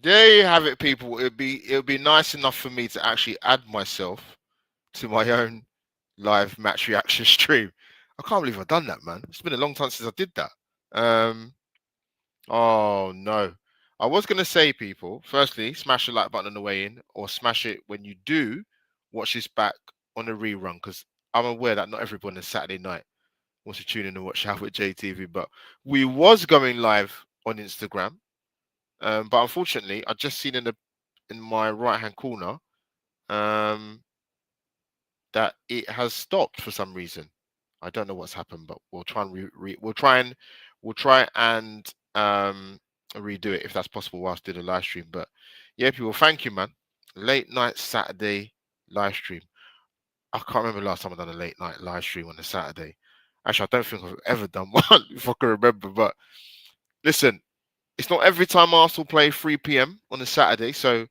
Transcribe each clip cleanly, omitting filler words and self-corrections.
There you have it, people. It would be nice enough for me to actually add myself to my own live match reaction stream. I can't believe I've done that, man. It's been a long time since I did that. Um, oh no. I was gonna say, people, firstly, smash the like button on the way in, or smash it when you do watch this back on a rerun, because I'm aware that not everyone on Saturday night wants to tune in and watch Out with JTV, but we was going live on Instagram. But unfortunately, I just seen in my right hand corner um, that it has stopped for some reason. I don't know what's happened, but we'll try and we'll try and redo it if that's possible whilst doing the live stream. But yeah, people, thank you, man. Late night Saturday live stream. I can't remember the last time I done a late night live stream on a Saturday. Actually, I don't think I've ever done one if I can remember. But listen, it's not every time Arsenal play 3 p.m. on a Saturday, so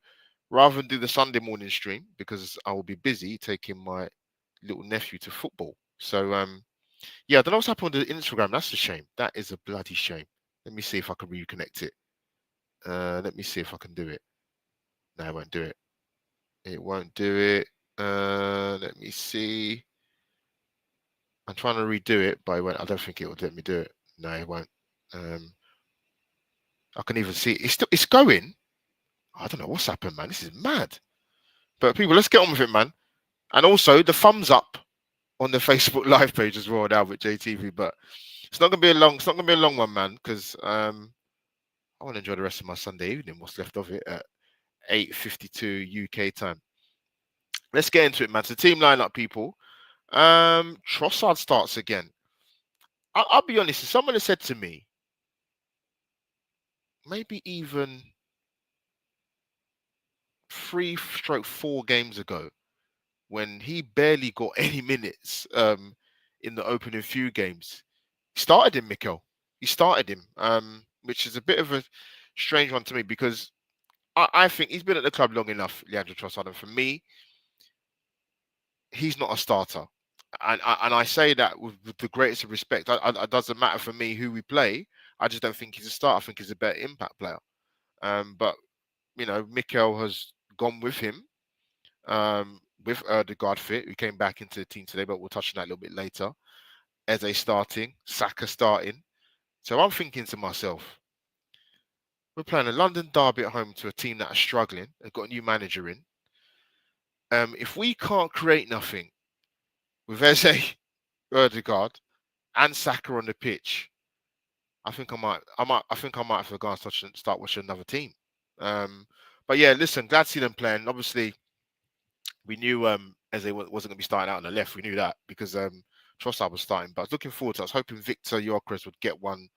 rather than do the Sunday morning stream because I will be busy taking my little nephew to football. So yeah, I don't know what's happened with the Instagram. That's a shame. That is a bloody shame. Let me see if I can reconnect it. Let me see if I can do it. No, it won't do it. It won't do it. Let me see. I'm trying to redo it, but I don't think it will let me do it. No, it won't. Um, I can even see it's going. I don't know what's happened, man. This is mad. But people, let's get on with it, man. And also the thumbs up on the Facebook live page as well now with JTV. But it's not gonna be a long. It's not gonna be a long one, man, because I want to enjoy the rest of my Sunday evening. What's left of it at 8:52 UK time. Let's get into it, man. So team lineup, people. Trossard starts again. I'll be honest. If someone has said to me, maybe even 3-4 games ago, when he barely got any minutes in the opening few games, he started him, Mikel. He started him, which is a bit of a strange one to me because I think he's been at the club long enough, Leandro Trossard, and for me, he's not a starter. And I say that with the greatest of respect. It doesn't matter for me who we play. I just don't think he's a starter. I think he's a better impact player. But Mikel has gone with him with Erdegaard fit, who came back into the team today, but we'll touch on that a little bit later. Eze starting, Saka starting. So I'm thinking to myself, we're playing a London derby at home to a team that are struggling and got a new manager in. If we can't create nothing with Eze, Erdegaard, and Saka on the pitch, I think I might have to go and start watching another team. But yeah, listen, glad to see them playing. Obviously, we knew Eze wasn't going to be starting out on the left. We knew that because Trossard was starting. But I was looking forward to it. I was hoping Victor Gyökeres would get one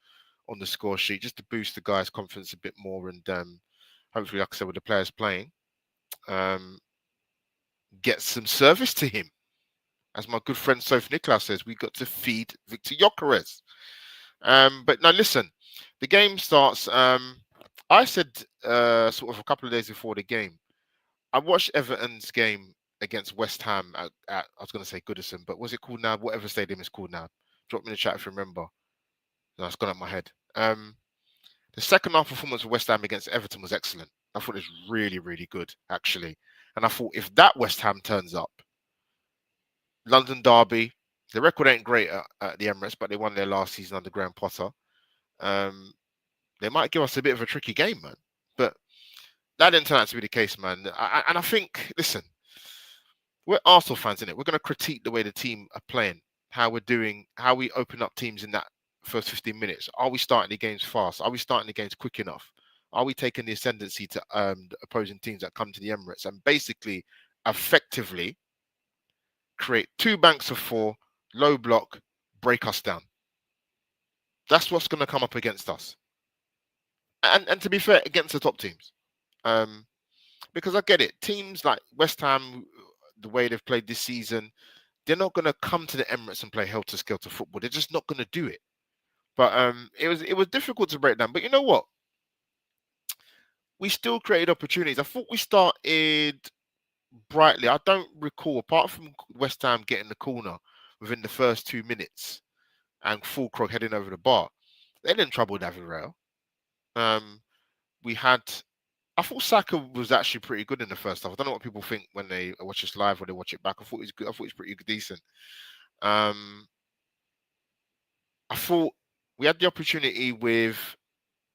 on the score sheet just to boost the guys' confidence a bit more. And hopefully, like I said, with the players playing, um, get some service to him. As my good friend Sophie Nicholas says, we got to feed Victor Gyökeres. But now listen, the game starts. I said sort of a couple of days before the game, I watched Everton's game against West Ham at I was going to say Goodison, but what's it called now? Whatever stadium it's called now. Drop me in the chat if you remember. No, it's gone up my head. The second half performance of West Ham against Everton was excellent. I thought it was really, really good, actually. And I thought if that West Ham turns up, London Derby, the record ain't great at the Emirates, but they won their last season under Graham Potter. They might give us a bit of a tricky game, man. But that didn't turn out to be the case, man. And I think, listen, we're Arsenal fans, innit? We're going to critique the way the team are playing, how we're doing, how we open up teams in that first 15 minutes. Are we starting the games fast? Are we starting the games quick enough? Are we taking the ascendancy to the opposing teams that come to the Emirates and basically, effectively create two banks of four, low block, break us down? That's what's going to come up against us. And to be fair, against the top teams. Because I get it. Teams like West Ham, the way they've played this season, they're not going to come to the Emirates and play helter-skelter football. They're just not going to do it. But it was difficult to break down. But you know what? We still created opportunities. I thought we started brightly. I don't recall, apart from West Ham getting the corner within the first 2 minutes and Fulkrog heading over the bar, they didn't trouble David Rail. We had I thought Saka was actually pretty good in the first half. I don't know what people think when they watch this live or they watch it back. I thought he was good. I thought he was pretty decent. Um, I thought we had the opportunity with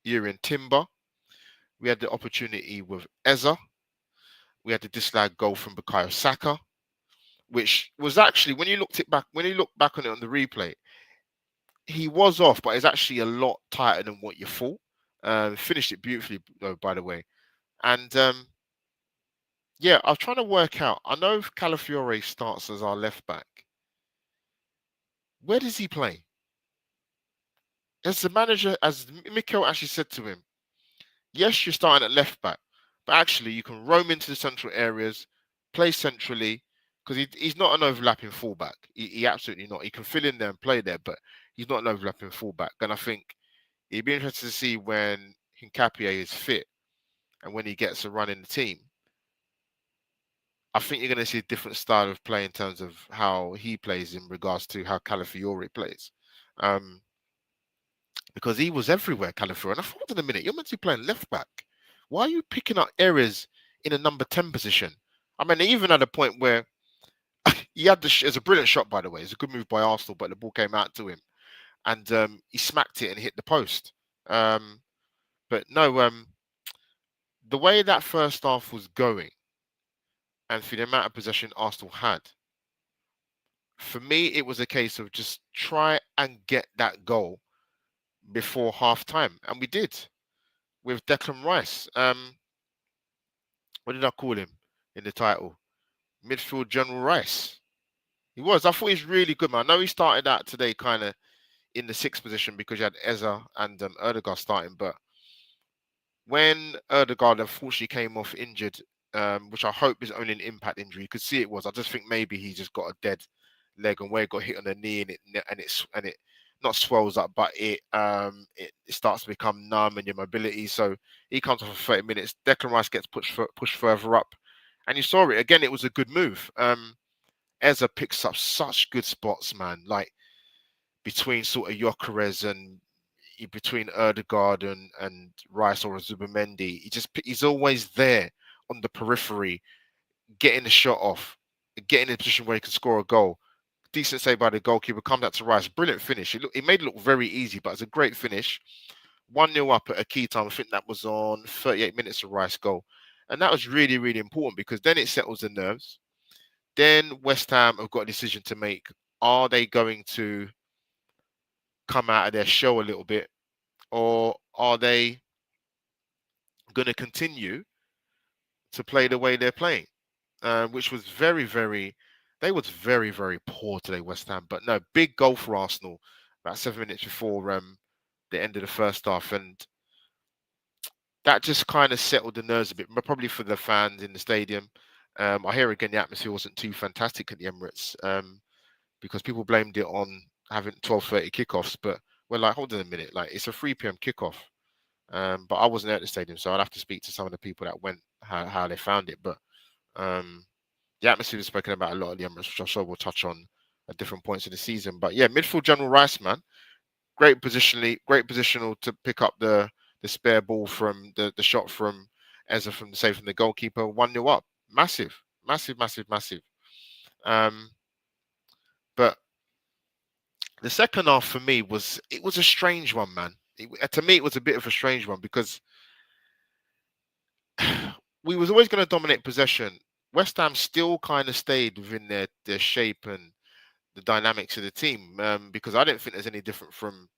Urian Timber. We had the opportunity with Eza. We had the disallowed goal from Bukayo Saka, which was actually when you look back on it on the replay, he was off, but it's actually a lot tighter than what you thought. Finished it beautifully, though, by the way. And yeah, I was trying to work out. I know if Calafiore starts as our left back, where does he play? As the manager, as Mikel actually said to him, yes, you're starting at left back, but actually you can roam into the central areas, play centrally, because he's not an overlapping fullback. He absolutely not. He can fill in there and play there, but he's not an overlapping fullback. And I think it'd be interesting to see when Hincapié is fit and when he gets a run in the team. I think you're going to see a different style of play in terms of how he plays in regards to how Calafiore plays. Um, because he was everywhere, Calafiore. And I thought, in a minute, you're meant to be playing left back. Why are you picking up areas in a number 10 position? I mean, even at a point where he had it's a brilliant shot, by the way. It's a good move by Arsenal, but the ball came out to him and he smacked it and hit the post. But no, the way that first half was going and for the amount of possession Arsenal had, for me, it was a case of just try and get that goal before half time. And we did with Declan Rice. What did I call him in the title? Midfield General Rice. He was. I thought he's really good, man. I know he started out today kind of in the sixth position because you had Eza and Erdegaard starting, but when Erdegaard unfortunately came off injured, which I hope is only an impact injury, you could see it was. I just think maybe he just got a dead leg and where it got hit on the knee and it not swells up, but it starts to become numb and your mobility. So he comes off for 30 minutes. Declan Rice gets pushed further up, and you saw it again. It was a good move. Eza picks up such good spots, man. Like between sort of Gyökeres and between Erdegaard and Rice or Zubimendi, he's always there on the periphery, getting the shot off, getting in a position where he can score a goal. Decent save by the goalkeeper, comes out to Rice, brilliant finish. He made it look very easy, but it's a great finish. 1-0 up at a key time. I think that was on 38 minutes of Rice goal. And that was really, really important because then it settles the nerves. Then West Ham have got a decision to make. Are they going to come out of their show a little bit, or are they going to continue to play the way they're playing? Which was very, very. They was very, very poor today, West Ham. But no, big goal for Arsenal about 7 minutes before the end of the first half, and that just kind of settled the nerves a bit, probably for the fans in the stadium. I hear again the atmosphere wasn't too fantastic at the Emirates because people blamed it on having 12:30 kickoffs, but we're like, hold on a minute, like it's a 3 p.m. kickoff. But I wasn't at the stadium, so I'd have to speak to some of the people that went, how they found it. But the atmosphere is spoken about a lot of the Emirates, which I'm sure we'll touch on at different points of the season. But yeah, midfield General Rice, man, great positional to pick up the spare ball from the shot from Eza from the save from the goalkeeper. 1-0 up, massive, massive, massive, massive. But the second half for me was a strange one, man. To me, it was a bit of a strange one because we was always going to dominate possession. West Ham still kind of stayed within their shape and the dynamics of the team because I don't think there's any different from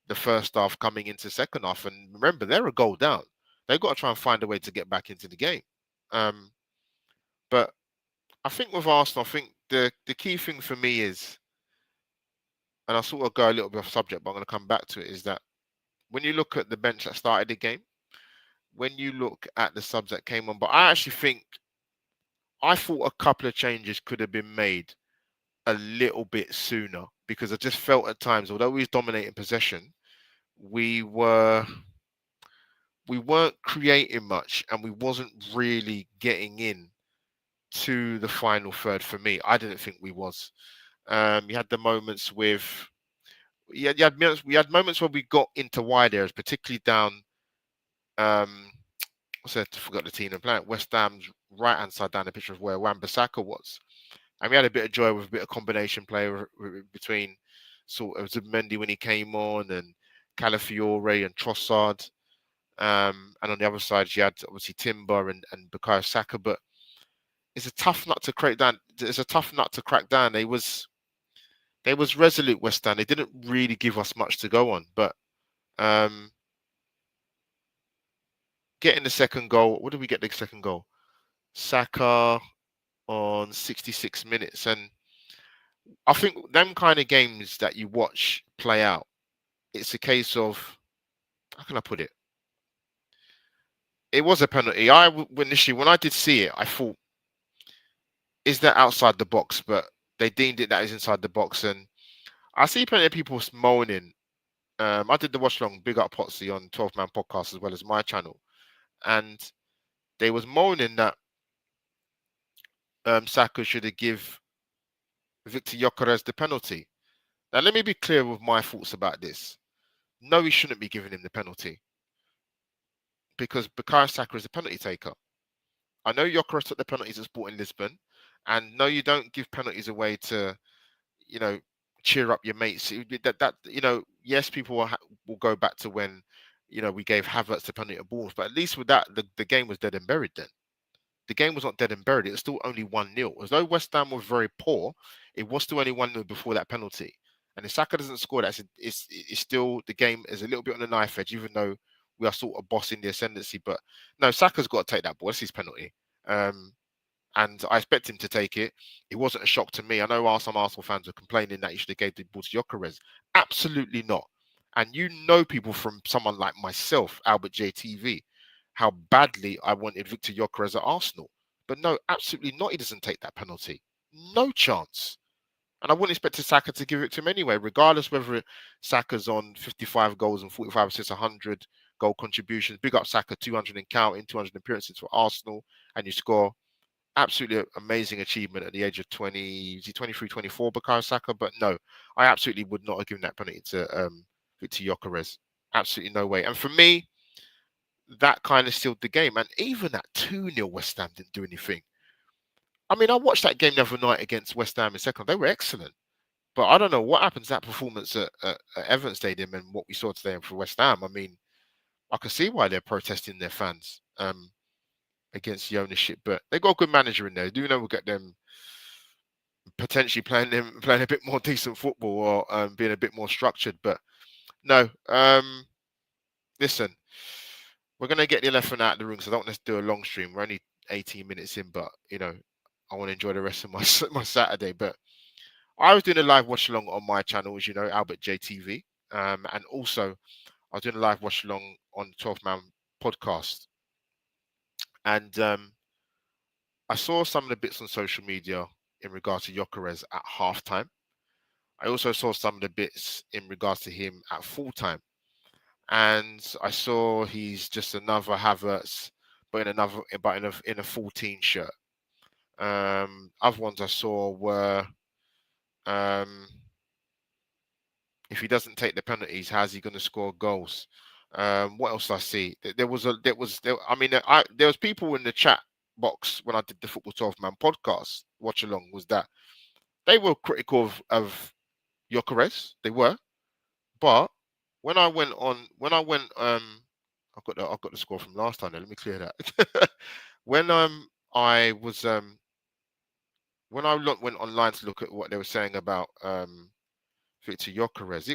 the first half coming into second half. And remember, they're a goal down. They've got to try and find a way to get back into the game. But I think with Arsenal, I think the key thing for me is, and I'll sort of go a little bit off subject, but I'm going to come back to it, is that when you look at the bench that started the game, when you look at the subs that came on, but I thought a couple of changes could have been made a little bit sooner because I just felt at times, although we was dominating possession, we weren't creating much and we wasn't really getting in to the final third. For me, I didn't think we was. You had the moments with we had moments where we got into wide areas, particularly down said to forget the team and playing West Ham's right hand side down the pitch of where Wan-Bissaka was. And we had a bit of joy with a bit of combination play between sort of Zubimendi when he came on and Calafiore and Trossard. And on the other side, you had obviously Timber and Bukayo Saka. But it's a tough nut to crack down. It's a tough nut to crack down. They was resolute, West Ham. They didn't really give us much to go on. But getting the second goal, what did we get the second goal? Saka on 66 minutes. And I think them kind of games that you watch play out, it's a case of, how can I put it? It was a penalty. Initially, when I did see it, I thought, is that outside the box? But they deemed it that is inside the box. And I see plenty of people moaning. I did the watch long, big up Potsy on 12 Man Podcast as well as my channel. And they was moaning that Saka should have give Victor Gyökeres the penalty. Now, let me be clear with my thoughts about this. No, he shouldn't be giving him the penalty because Bukayo Saka is a penalty taker. I know Gyökeres took the penalties at Sporting Lisbon, and no, you don't give penalties away to, cheer up your mates. Yes, people will go back to when, we gave Havertz the penalty at balls, but at least with that, the game was dead and buried then. The game was not dead and buried. It was still only 1-0. As though West Ham were very poor, it was still only 1-0 before that penalty. And if Saka doesn't score that, it's still, the game is a little bit on the knife edge, even though we are sort of bossing the ascendancy. But no, Saka's got to take that ball. That's his penalty. And I expect him to take it. It wasn't a shock to me. I know some Arsenal fans are complaining that he should have gave the ball to Gyökeres. Absolutely not. And people from someone like myself, Albert JTV, how badly I wanted Victor Gyökeres at Arsenal. But no, absolutely not. He doesn't take that penalty. No chance. And I wouldn't expect Saka to give it to him anyway, regardless whether Saka's on 55 goals and 45 assists, 100 goal contributions. Big up Saka, 200 and counting, 200 appearances for Arsenal, and you score. Absolutely amazing achievement at the age of 20, is he 23, 24, Bukayo Saka? But no, I absolutely would not have given that penalty to Victor Gyökeres. Absolutely no way. And for me, that kind of sealed the game. And even at 2-0, West Ham didn't do anything. I mean, I watched that game the other night against West Ham in second. They were excellent. But I don't know what happens to that performance at Everton Stadium and what we saw today for West Ham. I mean, I can see why they're protesting their fans against the ownership. But they got a good manager in there. I do know we'll get them potentially playing a bit more decent football or being a bit more structured. But no, listen, we're going to get the elephant out of the room because I don't want to do a long stream. We're only 18 minutes in, but, I want to enjoy the rest of my Saturday. But I was doing a live watch along on my channel, as you know, Albert JTV. And also, I was doing a live watch along on 12 Man Podcast. And I saw some of the bits on social media in regards to Gyökeres at halftime. I also saw some of the bits in regards to him at full time. And I saw he's just another Havertz, but in a 14 shirt. Other ones I saw were, if he doesn't take the penalties, how's he going to score goals? What else I see? There was people in the chat box when I did the Football 12 Man Podcast watch along. Was that they were critical of Gyökeres? They were, but I've got the score from last time. Let me clear that. When I went online to look at what they were saying about Victor Gyökeres,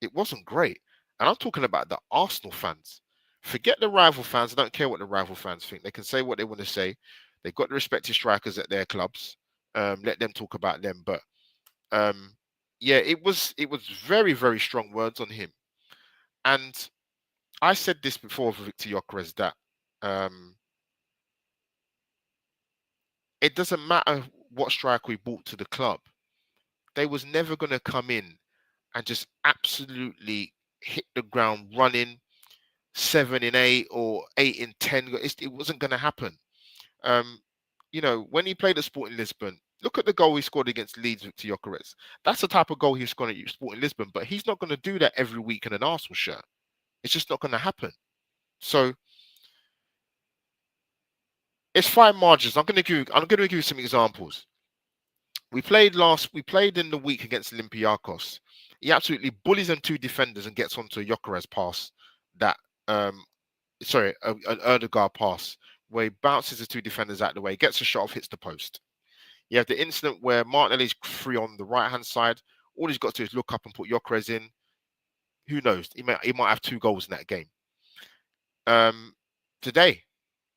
it wasn't great. And I'm talking about the Arsenal fans. Forget the rival fans. I don't care what the rival fans think. They can say what they want to say. They've got the respected strikers at their clubs. Let them talk about them. But yeah, it was very, very strong words on him. And I said this before for Victor Gyökeres that it doesn't matter what striker we brought to the club. They was never going to come in and just absolutely hit the ground running 7 in 8 or 8 in 10. It wasn't going to happen. When he played at Sporting Lisbon, look at the goal he scored against Leeds, Victor Gyökeres. That's the type of goal he scored at Sporting Lisbon, but he's not going to do that every week in an Arsenal shirt. It's just not going to happen. So it's fine margins. I'm gonna give you some examples. We played in the week against Olympiacos. He absolutely bullies them two defenders and gets onto a Gyökeres pass that an Erdegaard pass where he bounces the two defenders out of the way, gets a shot off, hits the post. You have the incident where Martinelli's free on the right hand side. All he's got to do is look up and put Gyökeres in. Who knows? He might have 2 goals in that game. Today,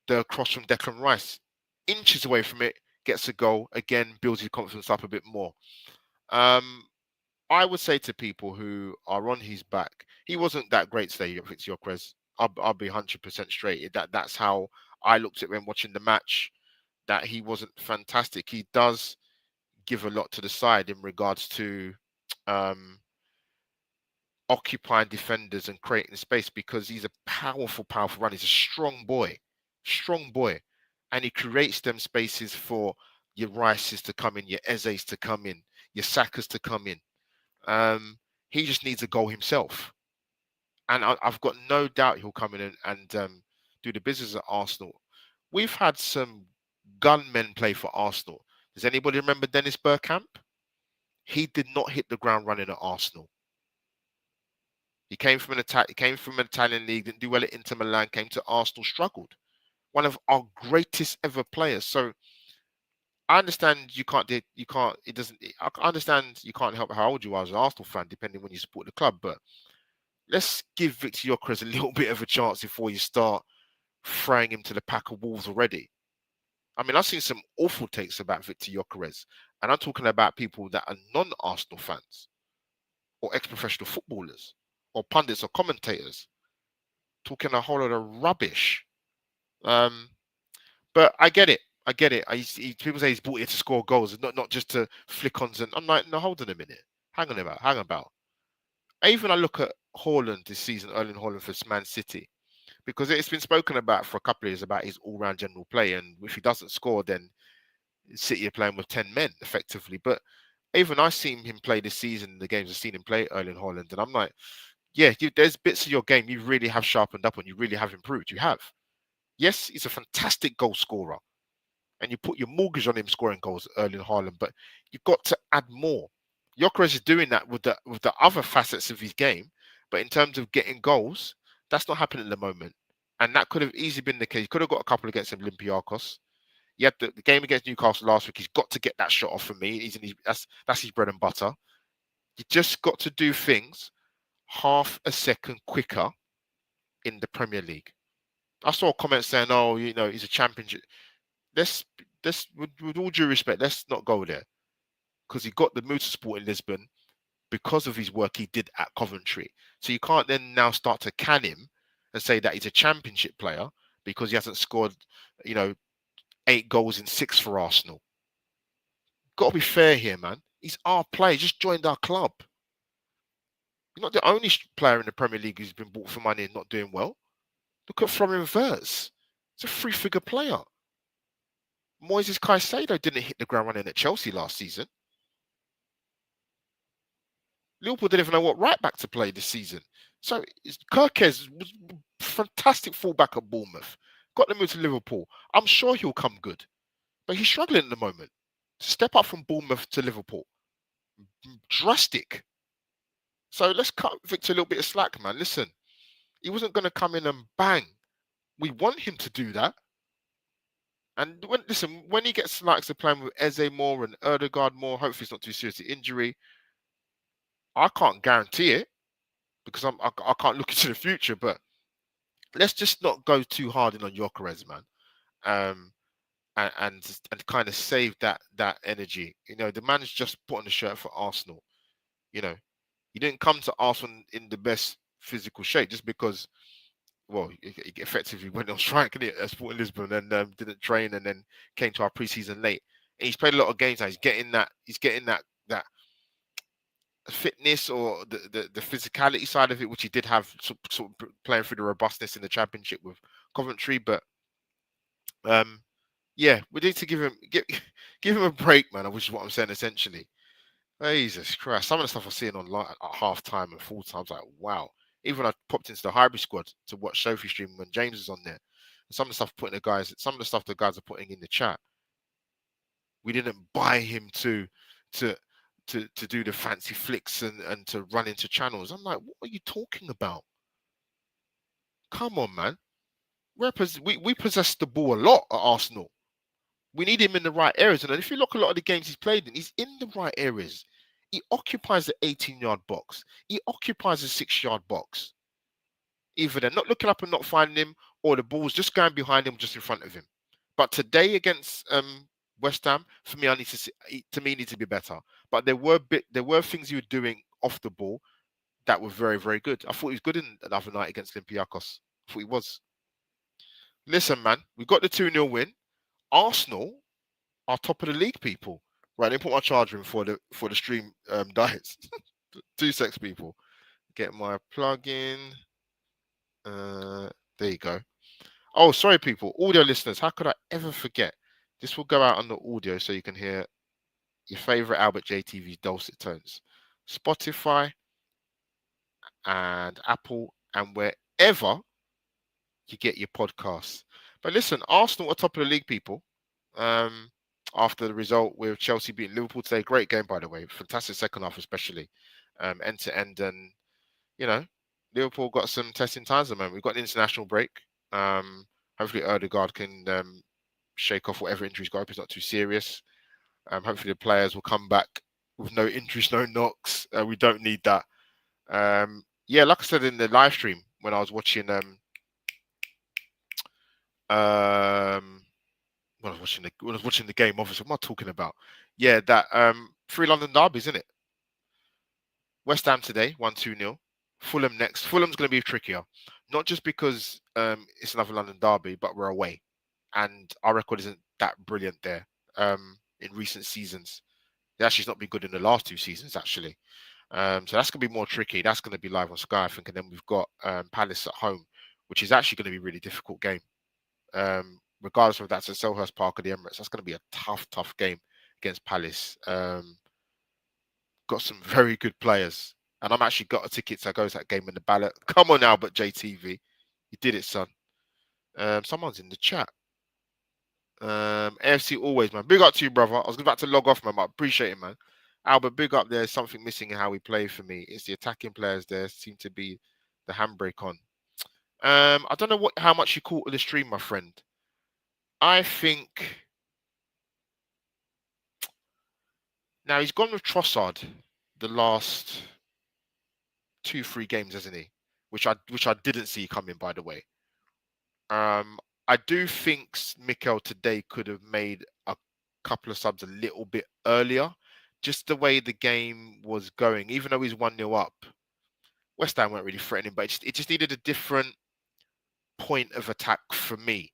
the cross from Declan Rice, inches away from it, gets a goal again, builds his confidence up a bit more. Um, I would say to people who are on his back, he wasn't that great today, Victor Gyökeres. I'll be 100% straight. That's how I looked at him watching the match. That he wasn't fantastic. He does give a lot to the side in regards to um, occupying defenders and creating space because he's a powerful runner. He's a strong boy, and he creates them spaces for your Rices to come in, your Eze's to come in, your Sakas to come in. He just needs a goal himself, and I've got no doubt he'll come in and do the business at Arsenal. We've had some gunmen play for Arsenal. Does anybody remember Dennis Bergkamp? He did not hit the ground running at Arsenal. He came from an Italian league, didn't do well at Inter Milan, came to Arsenal, struggled. One of our greatest ever players. So I understand I understand you can't help how old you are as an Arsenal fan, depending when you support the club, but let's give Victor Gyökeres a little bit of a chance before you start throwing him to the pack of wolves already. I mean, I've seen some awful takes about Victor Gyökeres, and I'm talking about people that are non-Arsenal fans or ex-professional footballers or pundits or commentators talking a whole lot of rubbish. But I get it. People say he's brought here to score goals, not just to flick ons. And I'm like, no, hold on a minute. Hang about. Even I look at Haaland this season, Erling Haaland for Man City, because it's been spoken about for a couple of years about his all-round general play, and if he doesn't score, then City are playing with 10 men effectively. But even I've seen him play this season, the games I've seen him play, Erling Haaland, and I'm like, yeah, there's bits of your game you really have sharpened up and you really have improved. You have. Yes, he's a fantastic goal scorer, and you put your mortgage on him scoring goals, Erling Haaland, but you've got to add more. Gyökeres is doing that with the other facets of his game, but in terms of getting goals, that's not happening at the moment. And that could have easily been the case. He could have got a couple against Olympiacos. He had the game against Newcastle last week. He's got to get that shot off for me. That's his bread and butter. You just got to do things half a second quicker in the Premier League. I saw comments saying, "Oh, he's a championship." Let's with all due respect, let's not go there because he got the motorsport in Lisbon because of his work he did at Coventry. So you can't then now start to can him and say that he's a championship player because he hasn't scored, 8 goals in 6 for Arsenal. Got to be fair here, man. He's our player. He just joined our club. You're not the only player in the Premier League who's been bought for money and not doing well. Look at Florian Wirtz. He's a 3-figure player. Moises Caicedo didn't hit the ground running at Chelsea last season. Liverpool didn't even know what right back to play this season. So Kirkes was a fantastic fullback at Bournemouth. Got the move to Liverpool. I'm sure he'll come good. But he's struggling at the moment. Step up from Bournemouth to Liverpool. Drastic. So let's cut Victor a little bit of slack, man. Listen, he wasn't going to come in and bang. We want him to do that. And when he gets likes to playing with Eze more and Erdegaard more, hopefully it's not too serious injury. I can't guarantee it because I can't look into the future. But let's just not go too hard in on Gyökeres, man. And kind of save that energy. The man's just put on the shirt for Arsenal. He didn't come to Arsenal in the best physical shape just because. Well, he effectively went on strike at Sporting Lisbon and didn't train, and then came to our preseason late. And he's played a lot of games now. He's getting that fitness or the physicality side of it, which he did have sort of playing through the robustness in the Championship with Coventry. But yeah, we need to give him a break, man. Which is what I'm saying essentially. Jesus Christ, some of the stuff I'm seeing online at half time and full time, I was like, wow. Even I popped into the hybrid squad to watch Sophie stream when James was on there. And some of the stuff the guys are putting in the chat, we didn't buy him to do the fancy flicks and to run into channels. I'm like, what are you talking about? Come on, man. We possess the ball a lot at Arsenal. We need him in the right areas. And if you look at a lot of the games he's played in, he's in the right areas. He occupies the 18-yard box. He occupies the 6-yard box. Either they're not looking up and not finding him, or the ball's just going behind him, just in front of him. But today against West Ham, for me, needs to be better. But there were things he was doing off the ball that were very, very good. I thought he was good in the other night against Olympiacos. I thought he was. Listen, man, we got the 2-0 win. Arsenal are top of the league, people. Right, let me put my charger in for the stream dies. 2 secs, people. Get my plug in. There you go. Oh, sorry, people. Audio listeners, how could I ever forget? This will go out on the audio so you can hear your favorite Albert JTV's dulcet tones. Spotify and Apple and wherever you get your podcasts. But listen, Arsenal are top of the league, people. After the result with Chelsea beating Liverpool today, great game, by the way. Fantastic second half, especially end to end. And, you know, Liverpool got some testing times at the moment. We've got an international break. Hopefully Odegaard can shake off whatever injury he's got. If it's not too serious. Hopefully the players will come back with no injuries, no knocks. We don't need that. Yeah, like I said in the live stream when I was watching when I was watching the game, obviously, what am I talking about? Yeah, that 3 London derbies, isn't it? West Ham today, 1-2-0. Fulham next. Fulham's going to be trickier, not just because it's another London derby, but we're away, and our record isn't that brilliant there. In recent seasons, it actually's not been good in the last 2 seasons, actually. So that's going to be more tricky. That's going to be live on Sky, I think, and then we've got Palace at home, which is actually going to be a really difficult game. Regardless of that's at Selhurst Park or the Emirates, that's going to be a tough game against Palace. Got some very good players, and I'm actually got a ticket to go to that game in the ballot. Come on, Albert JTV, you did it, son. Someone's in the chat. AFC always, man. Big up to you, brother. I was about to log off, man, but I appreciate it, man. Albert, big up. There's something missing in how we play for me. It's the attacking players there seem to be the handbrake on. I don't know how much you caught of the stream, my friend. I think now he's gone with Trossard the last 2-3 games, hasn't he? Which I didn't see coming, by the way. I do think Mikel today could have made a couple of subs a little bit earlier, just the way the game was going. Even though he's 1-0 up, West Ham weren't really threatening, but it just needed a different point of attack for me.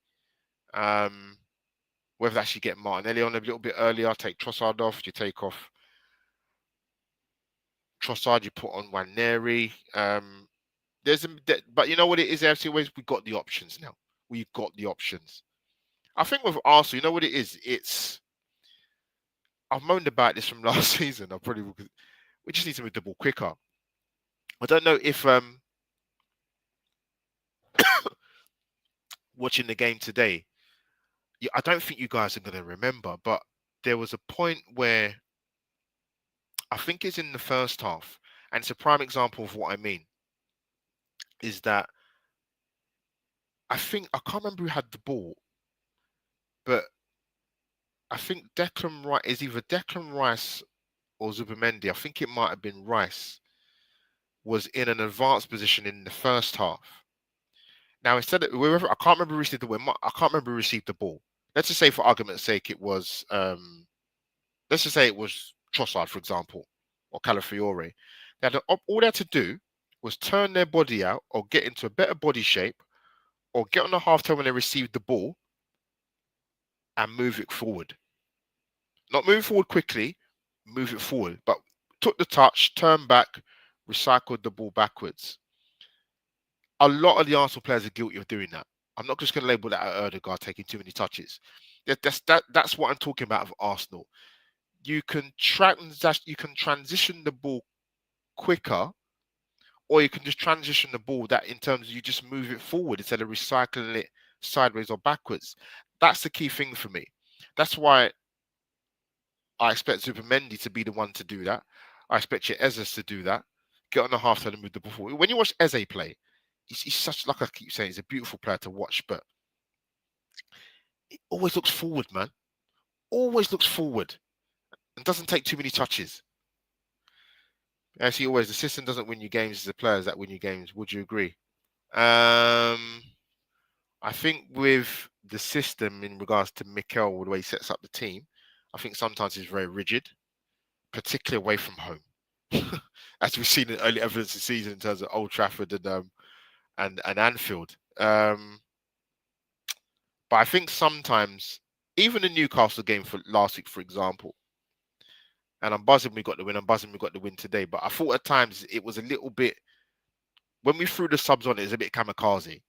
Whether that's you get Martinelli on a little bit earlier, take Trossard off, you take off Trossard, you put on Waneri. But you know what it is, FC Ways? We got the options now. We've got the options. I think with Arsenal, you know what it is? I've moaned about this from last season. We just need to move the ball quicker. I don't know if watching the game today, I don't think you guys are going to remember, but there was a point where I think it's in the first half, and it's a prime example of what I mean, is that I can't remember who had the ball, but I think Declan Rice is either Declan Rice or Zubimendi. I think it might have been Rice was in an advanced position in the first half. Now instead of whoever, I can't remember who received the win. I can't remember who received the ball. Let's just say, for argument's sake, it was let's just say it was Trossard, for example, or Calafiore. Now all they had to do was turn their body out or get into a better body shape or get on the half turn when they received the ball and move it forward. Not move forward quickly, move it forward, but took the touch, turned back, recycled the ball backwards. A lot of the Arsenal players are guilty of doing that. I'm not just going to label that at Odegaard taking too many touches. That's what I'm talking about of Arsenal. You can transition the ball quicker or you can just transition the ball that in terms of you just move it forward instead of recycling it sideways or backwards. That's the key thing for me. That's why I expect Zubimendi to be the one to do that. I expect your Ezes to do that. Get on the half turn and move the ball forward. When you watch Eze play, he's such, like I keep saying, he's a beautiful player to watch, but he always looks forward, man. Always looks forward and doesn't take too many touches. As he always, the system doesn't win you games, it's the players that win you games. Would you agree? I think with the system in regards to Mikel, the way he sets up the team, I think sometimes he's very rigid, particularly away from home. As we've seen in early evidence this season in terms of Old Trafford and Anfield. But I think sometimes, even the Newcastle game for last week, for example, and I'm buzzing we got the win, I'm buzzing we got the win today, but I thought at times it was a little bit, when we threw the subs on, it was a bit kamikaze.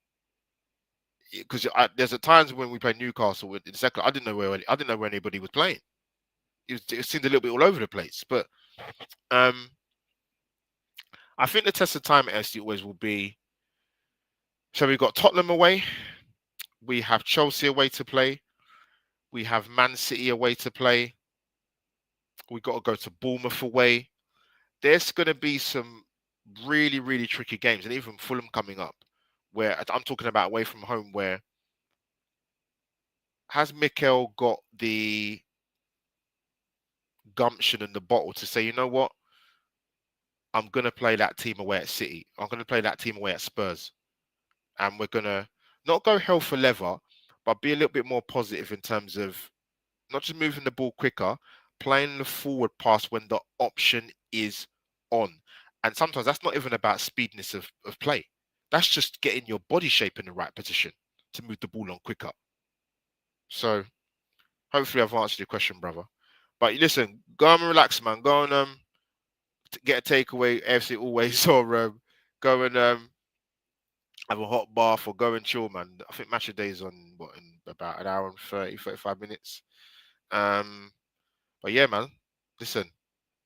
Because there's at times when we played Newcastle in the second, I didn't know where anybody was playing. It seemed a little bit all over the place. But I think the test of time at SD always will be. So we've got Tottenham away, we have Chelsea away to play, we have Man City away to play, we got to go to Bournemouth away. There's going to be some really, really tricky games, and even Fulham coming up, where I'm talking about away from home, where has Mikel got the gumption and the bottle to say, you know what, I'm going to play that team away at City, I'm going to play that team away at Spurs, and we're going to not go hell for leather, but be a little bit more positive in terms of not just moving the ball quicker, playing the forward pass when the option is on. And sometimes that's not even about speediness of play. That's just getting your body shape in the right position to move the ball on quicker. So hopefully I've answered your question, brother. But listen, go on and relax, man. Go and get a takeaway, AFC always, or go and have a hot bath or go and chill, man. I think match of day is on in about an hour and 35 minutes. But yeah, man, listen,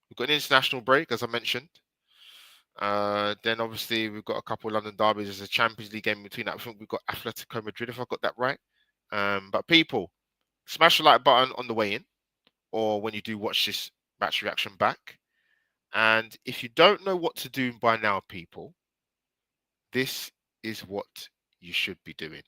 we've got an international break, as I mentioned. Then obviously we've got a couple of London derbies. There's a Champions League game between that. I think we've got Atletico Madrid, if I got that right. But people, smash the like button on the way in, or when you do watch this match reaction back. And if you don't know what to do by now, people, this is what you should be doing.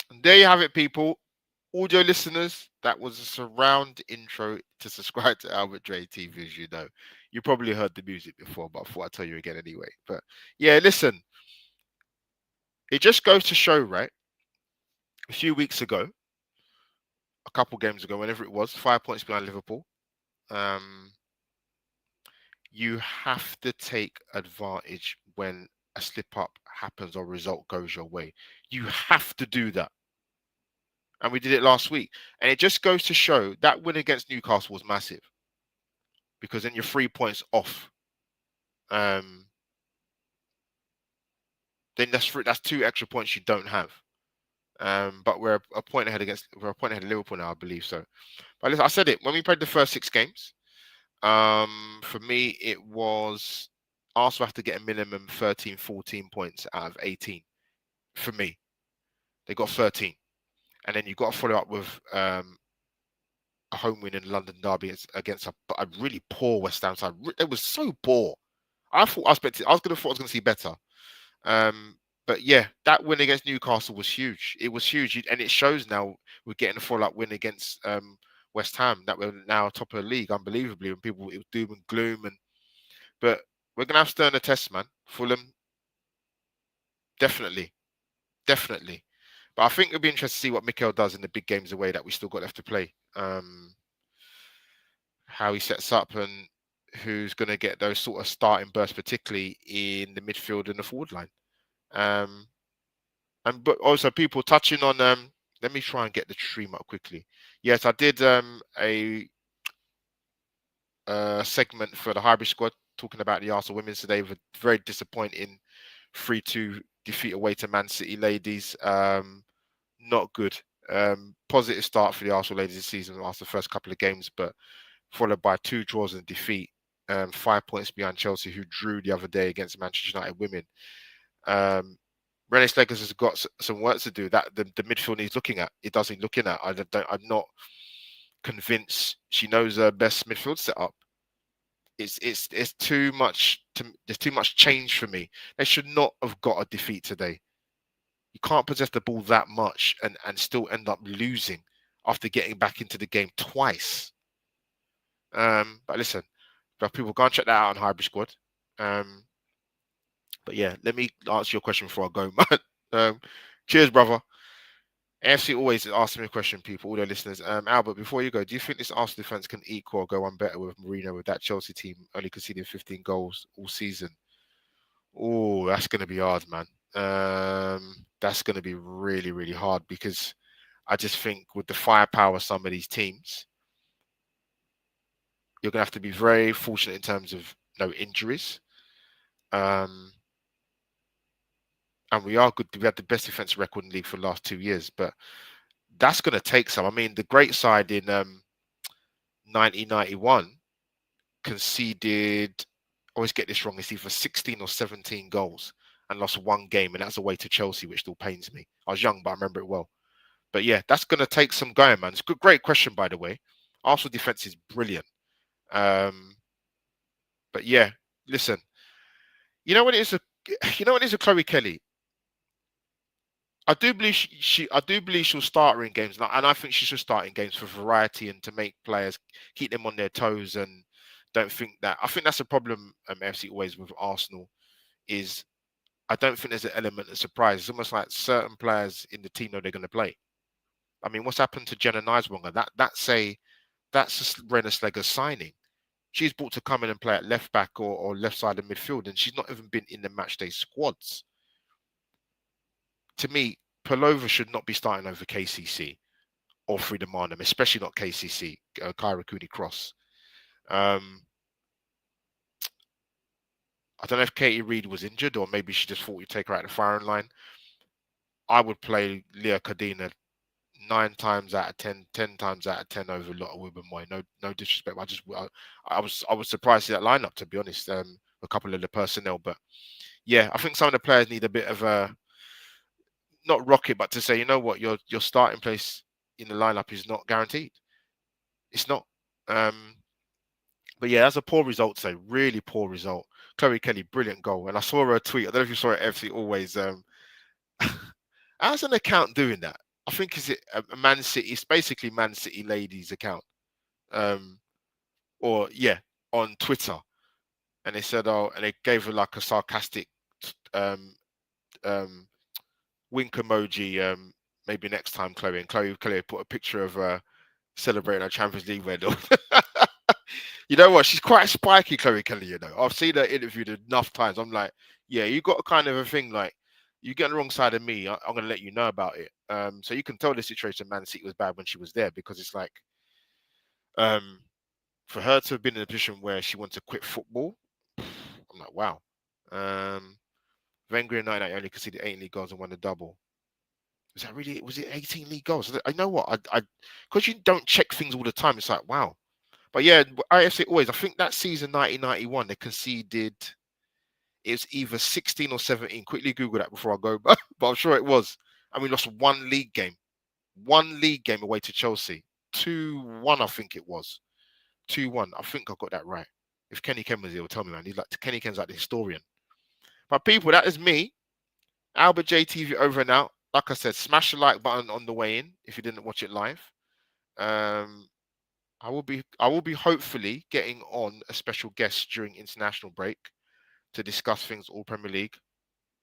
And there you have it, people. Audio listeners, that was a surround intro to subscribe to Albert Dre TV, as you know. You probably heard the music before, but I thought I'd tell you again anyway. But yeah, listen, it just goes to show, right? A few weeks ago, a couple games ago, whenever it was, 5 points behind Liverpool, you have to take advantage when a slip up happens or result goes your way. You have to do that. And we did it last week. And it just goes to show that win against Newcastle was massive. Because then you're 3 points off. Then that's 2 extra points you don't have. But we're a point ahead of Liverpool now, I believe so. But listen, I said it when we played the first 6 games. For me, it was Arsenal have to get a minimum 13, 14 points out of 18. For me, they got 13, and then you've got to follow up with a home win in London derby against a really poor West Ham side. It was so poor. I was going to see better. But yeah, that win against Newcastle was huge. It was huge, and it shows now we're getting a follow-up win against West Ham that we're now top of the league, unbelievably. When people, it was doom and gloom, but we're gonna have sterner tests, man. Fulham, definitely. But I think it'll be interesting to see what Mikel does in the big games away that we still got left to play. How he sets up and who's going to get those sort of starting bursts, particularly in the midfield and the forward line. But also people touching on. Let me try and get the stream up quickly. Yes, I did a segment for the hybrid squad talking about the Arsenal women's today with a very disappointing 3-2 defeat away to Man City ladies. Not good. Positive start for the Arsenal ladies this season after the first couple of games, but followed by 2 draws and defeat. 5 points behind Chelsea, who drew the other day against Manchester United women. Renée Slegers has got some work to do. That the midfield needs looking at. It doesn't looking at. I'm not convinced she knows her best midfield setup. It's too much. There's too much change for me. They should not have got a defeat today. You can't possess the ball that much and still end up losing after getting back into the game twice. But listen, people go and check that out on Hybrid Squad. But yeah, let me answer your question before I go, man. Cheers, brother. AFC always asking me a question, people, all their listeners. Albert, before you go, do you think this Arsenal defense can equal or go on better with Mourinho with that Chelsea team only conceding 15 goals all season? Oh, that's going to be hard, man. That's going to be really, really hard because I just think with the firepower of some of these teams, you're going to have to be very fortunate in terms of no injuries. And we are good. We had the best defensive record in the league for the last 2 years, but that's going to take some. I mean, the great side in 1991 conceded, I always get this wrong, it's either 16 or 17 goals and lost 1 game, and that's away to Chelsea, which still pains me. I was young, but I remember it well. But yeah, that's going to take some going, man. It's a great question, by the way. Arsenal defense is brilliant. But yeah, listen, you know what it is? You know what it is with Chloe Kelly? I do believe she'll start her in games, and I think she should start in games for variety and to make players keep them on their toes and don't think that. I think that's a problem. FC always with Arsenal is I don't think there's an element of surprise. It's almost like certain players in the team know they're going to play. I mean, what's happened to Jenna Niswonger? That's a Renée Slegers signing. She's brought to come in and play at left back or left side of midfield, and she's not even been in the matchday squads. To me, Palova should not be starting over KCC or Frida Marnham, especially not KCC, Kyra Cooney-Cross. I don't know if Katie Reid was injured or maybe she just thought we'd take her out of the firing line. I would play Leah Cadena 9 times out of 10, 10 times out of 10 over Lotta Wubben-Moy. No disrespect. I was surprised to see that lineup, to be honest. A couple of the personnel, but yeah, I think some of the players need a bit of a not rocket, but to say, you know what, your starting place in the lineup is not guaranteed. It's not. But yeah, that's a poor result today. Really poor result. Chloe Kelly, brilliant goal. And I saw her tweet. I don't know if you saw it, FC always. How's an account doing that? I think is it a Man City? It's basically Man City ladies account. Or yeah, on Twitter. And they said, oh, and they gave her like a sarcastic wink emoji. Maybe next time, Chloe. And Chloe put a picture of celebrating her Champions League medal. You know what? She's quite spiky, Chloe Kelly. You know, I've seen her interviewed enough times. I'm like, yeah, you got a kind of a thing like you get on the wrong side of me. I'm going to let you know about it. So you can tell the situation Man City was bad when she was there because it's like, for her to have been in a position where she wants to quit football, I'm like, wow. Wenger in 99 only conceded 18 league goals and won the double. Was it 18 league goals? I know what because you don't check things all the time. It's like, wow. But yeah, IFC always. I think that season 1991 they conceded. It was either 16 or 17. Quickly Google that before I go, but I'm sure it was. And we lost 1 league game away to Chelsea. 2-1, I think it was. 2-1. I think I got that right. If Kenny Ken was here, he'll tell me, man. Kenny Ken's like the historian. But people, that is me, Albert JTV over and out. Like I said, smash the like button on the way in if you didn't watch it live. I will be hopefully getting on a special guest during international break to discuss things all Premier League.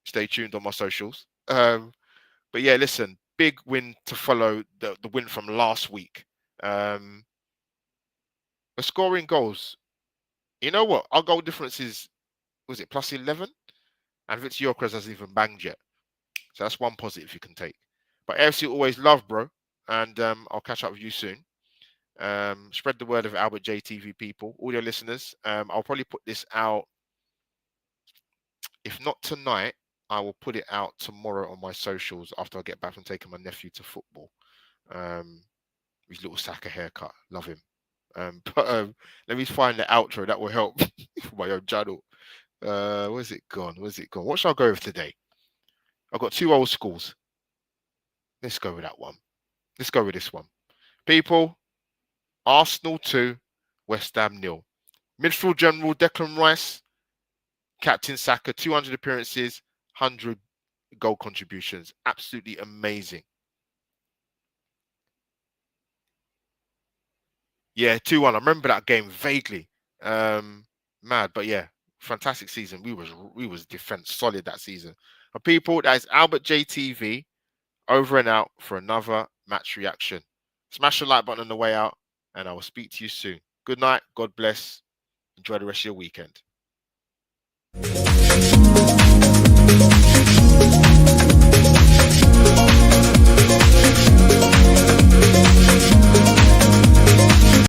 Stay tuned on my socials. But yeah, listen, big win to follow the win from last week. The scoring goals. You know what? Our goal difference is, was it plus 11? And Vince Yorkers hasn't even banged yet. So that's one positive you can take. But AFC always love, bro. And I'll catch up with you soon. Spread the word of Albert JTV, people, all your listeners. I'll probably put this out, if not tonight, I will put it out tomorrow on my socials after I get back from taking my nephew to football. His little Saka haircut, love him. But let me find the outro that will help for my own channel. Where's it gone? Where's it gone? What shall I go with today? I've got 2 old schools. Let's go with that one. Let's go with this one. People, Arsenal 2, West Ham 0. Midfield General Declan Rice, Captain Saka, 200 appearances, 100 goal contributions. Absolutely amazing. Yeah, 2-1. I remember that game vaguely. Mad, but yeah, fantastic season. We was defense solid that season. And people, that is Albert JTV over and out for another match reaction. Smash the like button on the way out, and I will speak to you soon. Good night. God bless. Enjoy the rest of your weekend.